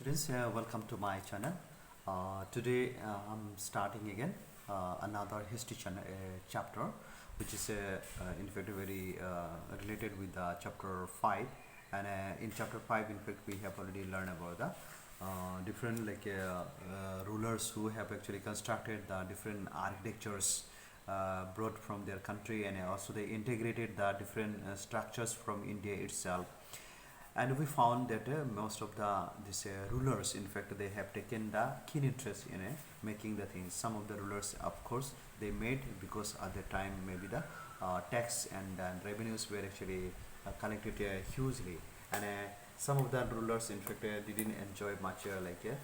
students, welcome to my channel. Today I'm starting again another history channel, chapter, which is in fact very related with chapter 5. And in chapter 5, in fact, we have already learned about the different rulers who have actually constructed the different architectures brought from their country, and also they integrated the different structures from India itself. And we found that most of these rulers, in fact, they have taken the keen interest in making the things. Some of the rulers, of course, they made because at the time maybe the tax and revenues were actually collected hugely, and some of the rulers, in fact, didn't enjoy much the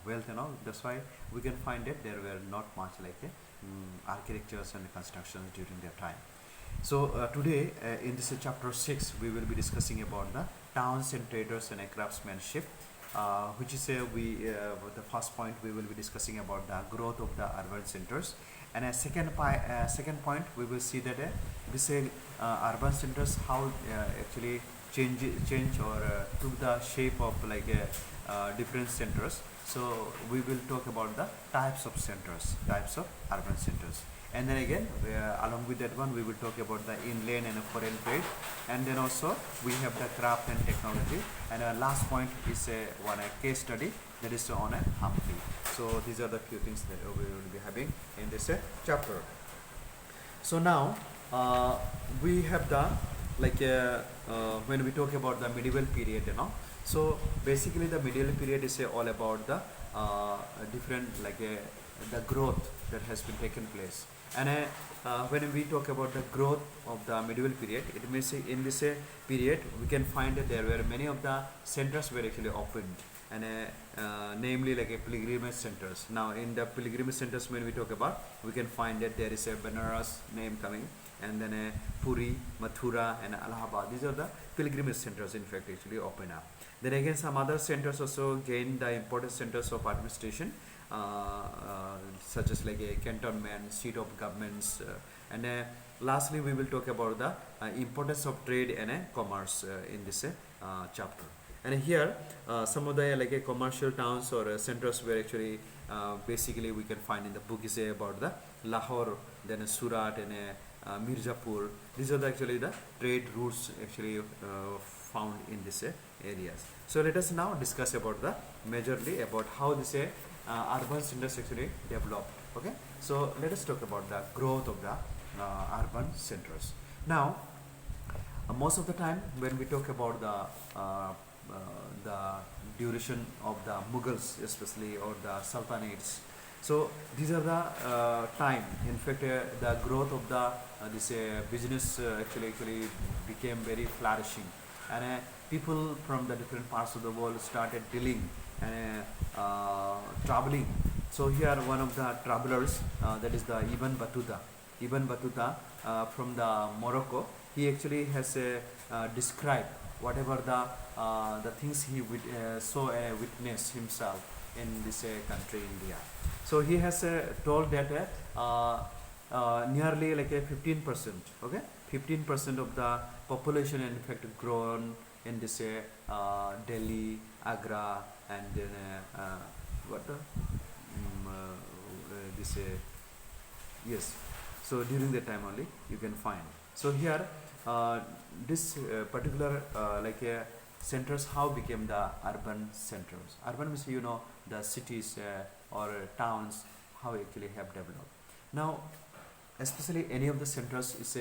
wealth and all. That's why we can find that there were not much architectures and constructions during their time. So today in this chapter 6 we will be discussing about the towns and traders and craftsmanship, which is the first point we will be discussing about the growth of the urban centers, and a second point we will see that this urban centers how actually change or took the shape of different centers. So we will talk about the types of urban centers. And then again, along with that one, we will talk about the inland and foreign trade, and then also we have the craft and technology. And our last point is one case study that is on a Hampi. So these are the few things that we will be having in this chapter. So now we have the when we talk about the medieval period, So basically, the medieval period is all about the different the growth that has been taken place. And when we talk about the growth of the medieval period, it means in this period we can find that there were many of the centers were actually opened, and namely pilgrimage centers. Now in the pilgrimage centers, when we talk about, we can find that there is a Benares name coming, and then Puri, Mathura and Allahabad. These are the pilgrimage centers, in fact, actually open up. Then again, some other centers also gained the important centers of administration, such as a cantonment, seat of governments, and lastly we will talk about the importance of trade and commerce in this chapter. And here some of the commercial towns or centers were actually basically we can find in the book is about the Lahore, then Surat and Mirzapur. These are actually the trade routes actually found in these areas. So let us now discuss about the majorly about how this urban centers actually developed. Okay, so let us talk about the growth of the urban centers. Now most of the time when we talk about the duration of the Mughals especially, or the Sultanates, so these are the time, in fact, the growth of the this business actually became very flourishing, and people from the different parts of the world started dealing and traveling. So here one of the travelers, that is the Ibn Battuta. Ibn Battuta from the Morocco, he actually has described whatever the things he saw and witnessed himself in this country India. So he has told that nearly a 15%, okay, 15% of the population in fact grown in this Delhi, Agra, and then this yes. So during that time only you can find. So here this particular centers how became the urban centers. Urban means the cities or towns how actually have developed. Now especially any of the centers is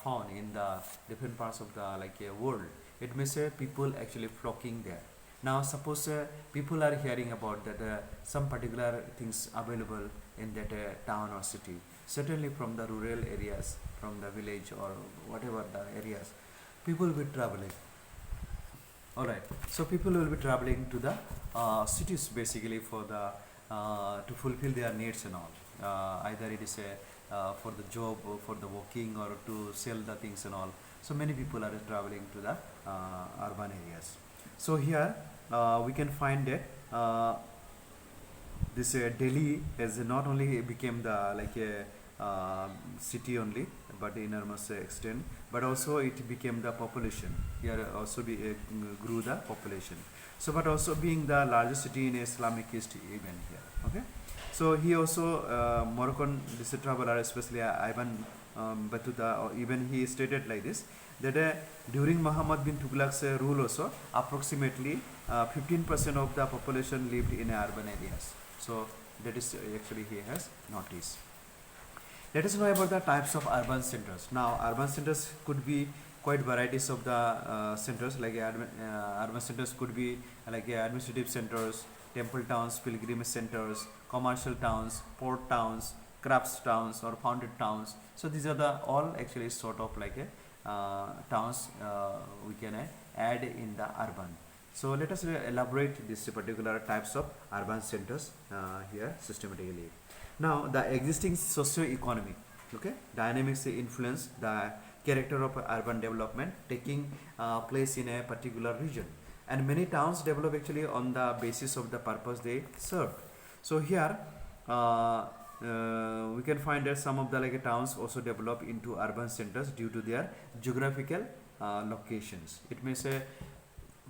found in the different parts of the world. It means people actually flocking there. Now suppose people are hearing about that some particular things available in that town or city, certainly from the rural areas, from the village or whatever the areas, people will be traveling. Alright, so people will be traveling to the cities basically for the to fulfill their needs and all. Either it is for the job or for the working or to sell the things and all. So many people are traveling to the urban areas. So here we can find that this Delhi has not only became the uh, city only, but enormous extent. But also it became the population. Here also grew the population. So, but also being the largest city in Islamic East even here. Okay. So he also Moroccan traveler, especially Ibn Battuta, or even he stated like this that during Muhammad bin Tughlaq's rule also approximately 15% of the population lived in urban areas. So that is actually he has noticed. Let us know about the types of urban centers. Now urban centers could be quite varieties of the centers, like urban centers could be like administrative centers, temple towns, pilgrimage centers, commercial towns, port towns, crafts towns, or founded towns. So these are the all actually sort of like a towns we can add in the urban. So let us elaborate these particular types of urban centers here systematically. Now the existing socio-economic dynamics influence the character of urban development taking place in a particular region, and many towns develop actually on the basis of the purpose they serve. So here we can find that some of the towns also develop into urban centers due to their geographical locations. It may say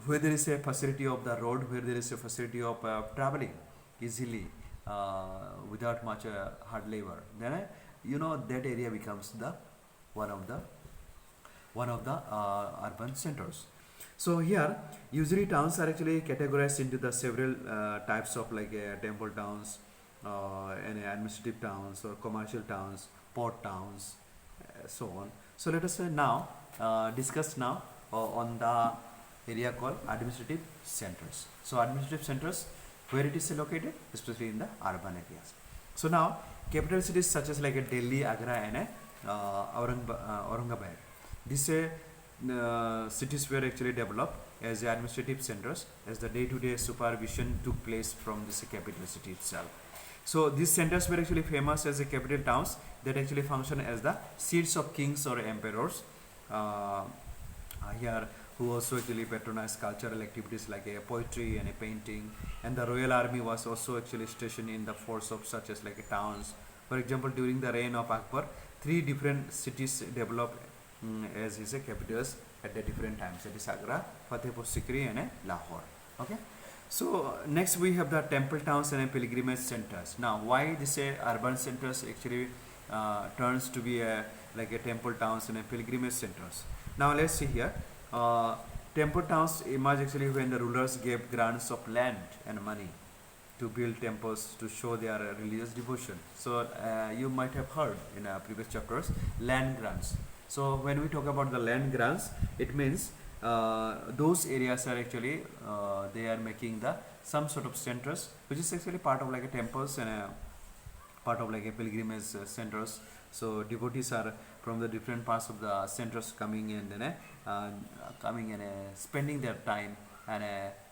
where there is a facility of the road, where there is a facility of traveling easily without much hard labor, then that area becomes the one of the urban centers. So here usually towns are actually categorized into the several types of temple towns, and administrative towns, or commercial towns, port towns, so on. So let us now discuss now on the area called administrative centers. So administrative centers, where it is located, especially in the urban areas. So now capital cities such as Delhi, Agra, and Aurangabad. These cities were actually developed as administrative centers, as the day-to-day supervision took place from this capital city itself. So these centers were actually famous as the capital towns that actually function as the seats of kings or emperors here, who also actually patronized cultural activities like poetry and painting. And the royal army was also actually stationed in the forts of such as towns. For example, during the reign of Akbar, 3 different cities developed as his capitals at the different times. That is Agra, Fatehpur Sikri, and Lahore. Okay. So next we have the temple towns and pilgrimage centers. Now why this urban centers actually turns to be a temple towns and pilgrimage centers? Now let's see here. Temple towns emerge actually when the rulers gave grants of land and money to build temples to show their religious devotion. So you might have heard in previous chapters land grants. So when we talk about the land grants, it means those areas are actually they are making the some sort of centers, which is actually part of temples and part of a pilgrimage centers. So devotees are from the different parts of the centers coming in and spending their time, and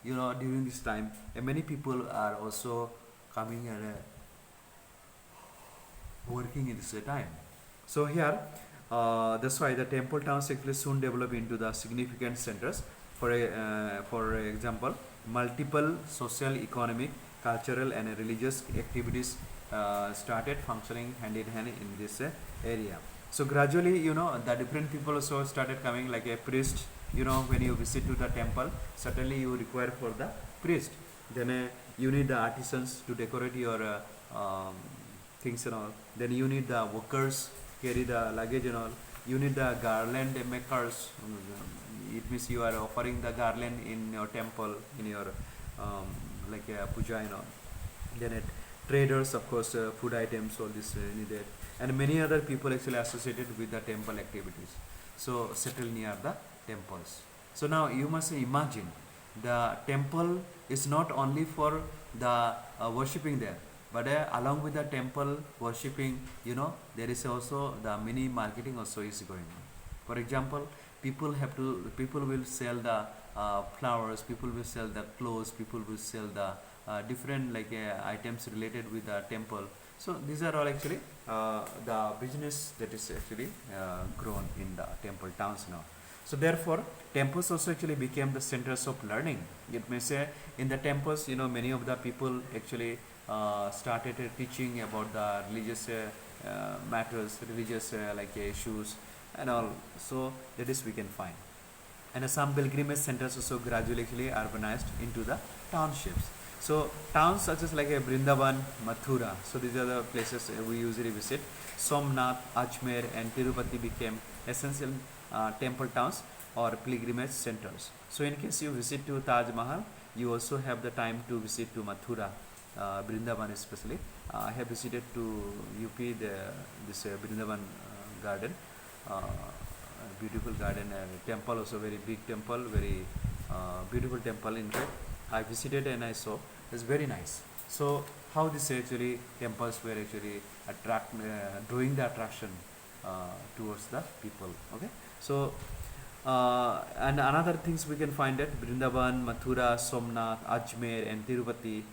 during this time many people are also coming and working in this time. So here that's why the temple towns actually soon develop into the significant centers. For example, multiple social, economic, cultural, and religious activities started functioning hand in hand in this area. So gradually, the different people also started coming, like a priest. When you visit to the temple, certainly you require for the priest. Then you need the artisans to decorate your things and all. Then you need the workers carry the luggage and all. You need the garland makers. It means you are offering the garland in your temple, in your puja and all. Then traders, of course, food items, all this needed, and many other people actually associated with the temple activities. So settle near the temples. So now you must imagine the temple is not only for the worshipping there, but along with the temple worshipping, there is also the mini marketing also is going on. For example, people will sell the flowers, people will sell the clothes, people will sell the different items related with the temple. So these are all actually the business that is actually grown in the temple towns now. So therefore, temples also actually became the centers of learning. It may say in the temples, many of the people actually started teaching about the religious matters, religious issues and all. So that is we can find. And some pilgrimage centers also gradually actually urbanized into the townships. So towns such as like a Brindaban, Mathura, so these are the places we usually visit. Somnath, Ajmer and Tirupati became essential temple towns or pilgrimage centers. So in case you visit to Taj Mahal, you also have the time to visit to Mathura, Brindaban especially. I have visited to UP, this Brindaban garden, beautiful garden, temple also very big temple, very beautiful temple. In fact, I visited and I saw it's very nice. So how this actually temples were actually drawing the attraction towards the people. Okay, so and another things we can find at Brindaban, Mathura, Somnath, Ajmer and Tirupati.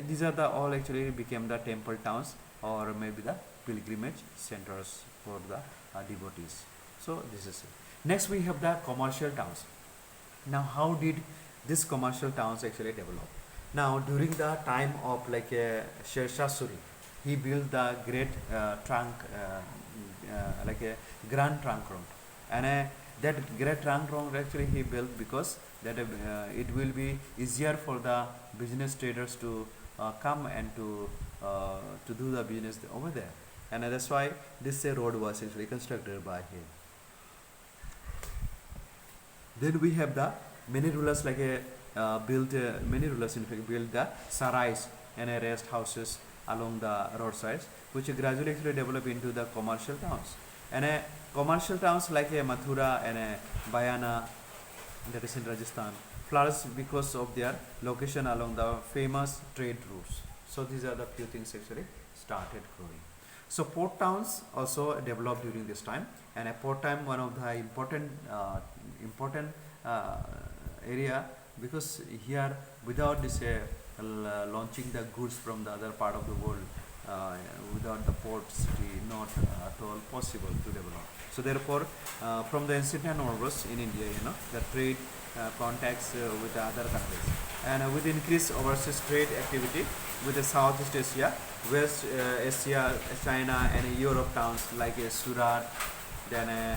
These are the all actually became the temple towns or maybe the pilgrimage centers for the devotees. So this is it. Next we have the commercial towns. Now how did these commercial towns actually develop? Now during the time of like Sher Shah Suri, he built the great trunk, like a grand trunk road, and that great trunk road actually he built because that it will be easier for the business traders to come and to do the business over there, and that's why this road was actually constructed by him. Then we have the many rulers like a built many rulers in fact built the sarais and rest houses along the roadsides, which gradually actually develop into the commercial towns. And commercial towns like Mathura and Bayana, that is in Rajasthan, flourished because of their location along the famous trade routes. So these are the few things actually started growing. So port towns also developed during this time, and a port town one of the important area, because here without this launching the goods from the other part of the world, without the port city not at all possible to develop. So therefore from the ancient and onwards in India, the trade contacts with the other countries, and with increased overseas trade activity with the Southeast Asia, West Asia, China and Europe towns like Surat, then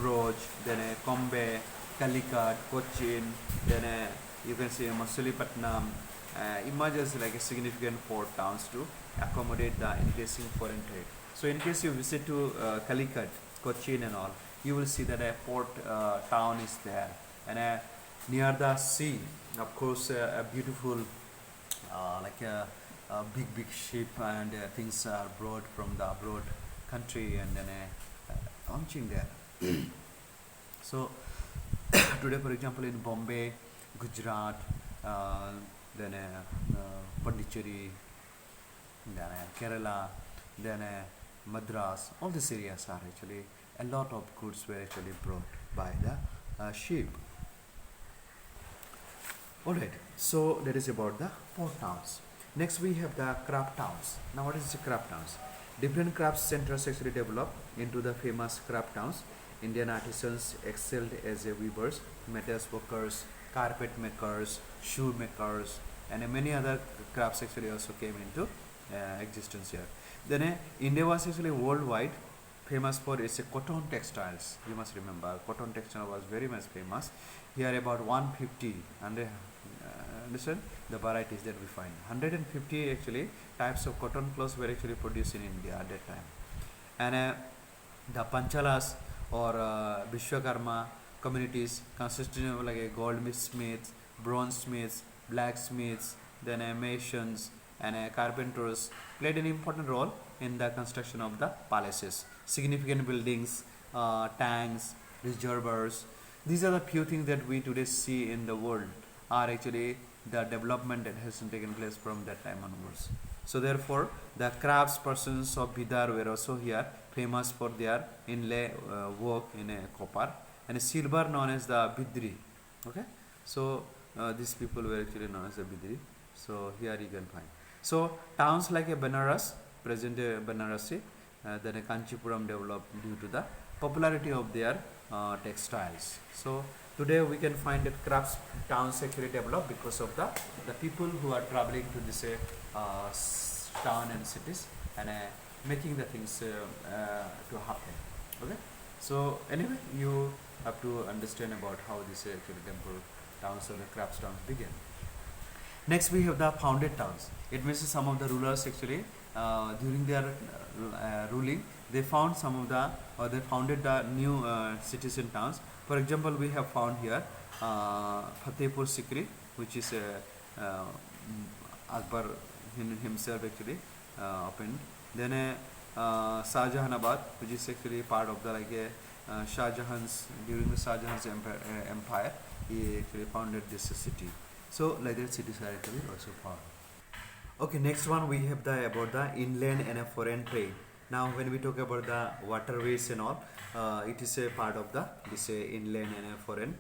Broj, then Kombe, Calicut, Cochin, then you can see Masulipatam emerges like a significant port towns to accommodate the increasing foreign trade. So in case you visit to Calicut, Cochin and all, you will see that a port town is there, and near the sea, of course, a beautiful like a big ship and things are brought from the abroad country and then launching there. So today, for example, in Bombay, Gujarat, then Pondicherry, then Kerala, then Madras, all these areas are actually a lot of goods were actually brought by the ship. Alright, so that is about the port towns. Next we have the craft towns. Now what is the craft towns? Different craft centers actually developed into the famous craft towns. Indian artisans excelled as weavers, metals workers, carpet makers, shoe makers, and many other crafts actually also came into existence here. Then India was actually worldwide famous for its cotton textiles. You must remember, cotton textile was very much famous. Here about 150, and understand the varieties that we find. 150 actually types of cotton clothes were actually produced in India at that time. And the Panchalas or Vishwakarma communities consisting of like a goldsmiths, bronzesmiths, blacksmiths, then masons and carpenters played an important role in the construction of the palaces, significant buildings, tanks, reservoirs. These are the few things that we today see in the world are actually the development that has taken place from that time onwards. So therefore, the craftspersons of Bidar were also here famous for their inlay work in copper and silver known as the Bidri. Okay, so these people were actually known as the Bidri. So here you can find. So towns like Benares, present Banarasi, then Kanchipuram developed due to the popularity of their textiles. So today we can find that crafts towns actually develop because of the people who are traveling to this town and cities, and making the things to happen. Okay, so anyway, you have to understand about how this actually temple towns or the crafts towns began. Next, we have the founded towns. It means some of the rulers actually during their ruling, they found some of the or they founded the new cities and towns. For example, we have found here Fatehpur Sikri, which is Akbar himself actually opened. Then Shah Jahanabad, which is actually part of the like Shah Jahan's during the Shah Jahan's empire, he actually founded this city. So like that cities are actually also found. Okay, next one we have the about the inland and a foreign trade. Now when we talk about the waterways and all, it is a part of the this inland and a foreign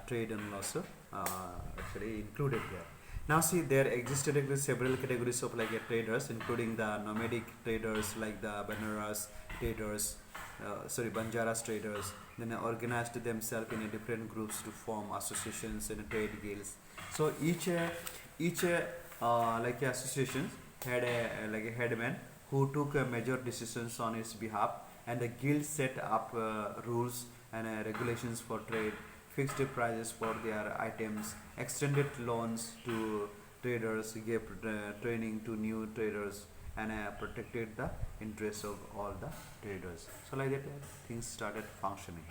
trade and also actually included here. Now see, there existed actually several categories of like traders, including the nomadic traders like the Banaras traders, Banjaras traders. Then organized themselves in a different groups to form associations and trade guilds. So each like associations had a like a headman who took major decisions on its behalf, and the guild set up rules and regulations for trade, fixed prices for their items, extended loans to traders, gave training to new traders, and protected the interests of all the traders. So like that things started functioning.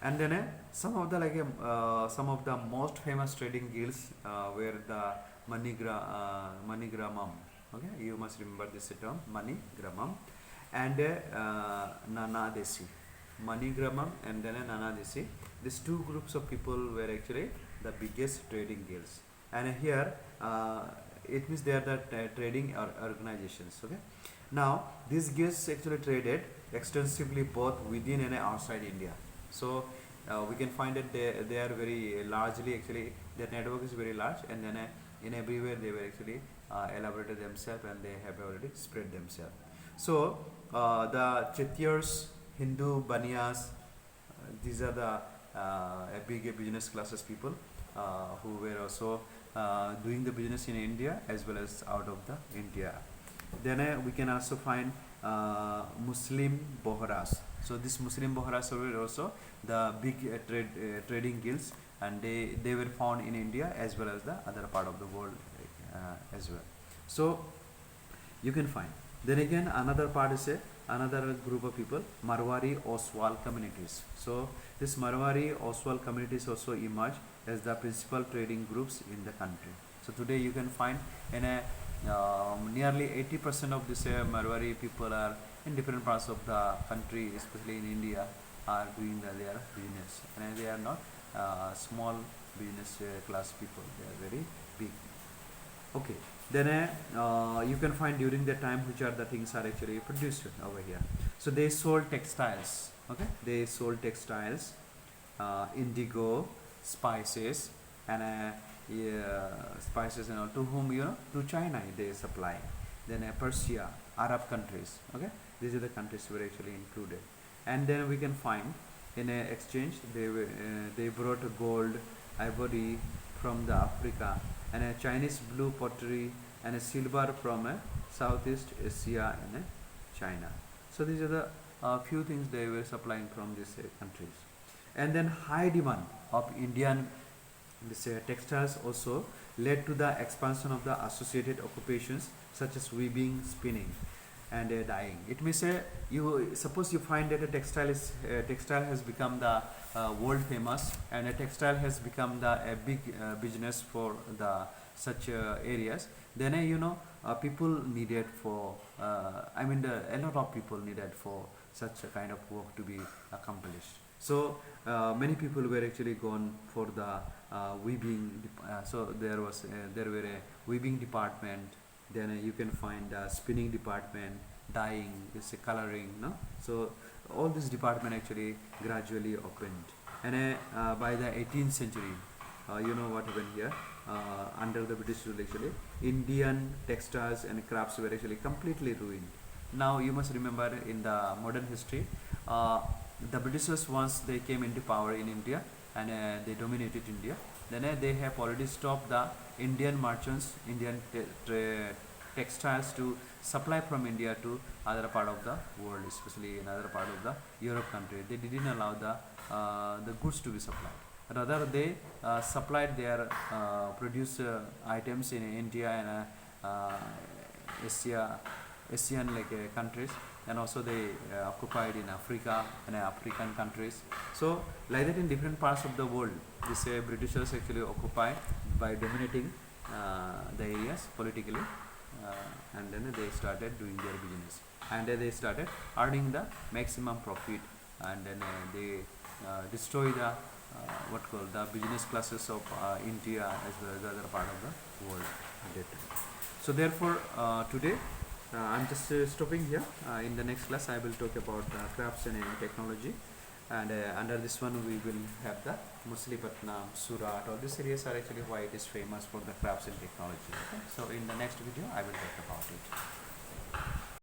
And then some of the most famous trading guilds were the Manigramam. Okay, you must remember this term, Manigramam, and Nanadesi. Manigramam and then Nanadesi. These two groups of people were actually the biggest trading guilds. And here it means they are the trading organizations. Okay. Now these guilds actually traded extensively both within and outside India. So we can find that they are very largely actually their network is very large, and then in everywhere they were actually elaborated themselves, and they have already spread themselves. So the Chetiers, Hindu, Baniyas, these are the big business classes people who were also doing the business in India as well as out of the India. Then we can also find Muslim Bohras. So this Muslim Bohras were also the big trading guilds, and they were found in India as well as the other part of the world as well. So you can find. Then again another part is another group of people, Marwari Oswal communities. So this Marwari Oswal communities also emerged as the principal trading groups in the country. So today you can find in a nearly 80% of this Marwari people are in different parts of the country, especially in India, are doing their business, and they are not small business class people, they are very big. Okay, then you can find during the time which are the things are actually produced over here. So they sold textiles. Okay, they sold textiles, indigo, spices, and spices and all, to whom, to China they supply. Then Persia, Arab countries. Okay, these are the countries were actually included. And then we can find in a exchange they brought gold, ivory from the Africa, and a Chinese blue pottery, and a silver from Southeast Asia and China. So these are the few things they were supplying from these countries. And then high demand of Indian this textiles also led to the expansion of the associated occupations such as weaving, spinning, and dyeing. It means you suppose you find that a textile has become the world famous, and a textile has become a big business for the such areas. Then people needed for a lot of people needed for such a kind of work to be accomplished. So many people were actually gone for the weaving. So there were a weaving department. Then you can find a spinning department, dyeing, this coloring. No, so all this department actually gradually opened. And by the 18th century, you know what happened here? Under the British rule, actually, Indian textiles and crafts were actually completely ruined. Now you must remember in the modern history, the Britishers, once they came into power in India and they dominated India, then they have already stopped the Indian merchants, Indian textiles to supply from India to other part of the world, especially in other part of the Europe country. They didn't allow the goods to be supplied. Rather, they supplied their produced items in India and Asia, Asian like countries, and also they occupied in Africa and African countries. So like that in different parts of the world, this Britishers actually occupied by dominating the areas politically, and then they started doing their business, and they started earning the maximum profit, and then they destroy the what called the business classes of India as well as the other part of the world at that time. So therefore today I'm just stopping here. In the next class I will talk about crafts and technology, and under this one we will have the Muslihatnam, Surat. All these areas are actually why it is famous for the crafts and technology. Okay? So in the next video I will talk about it.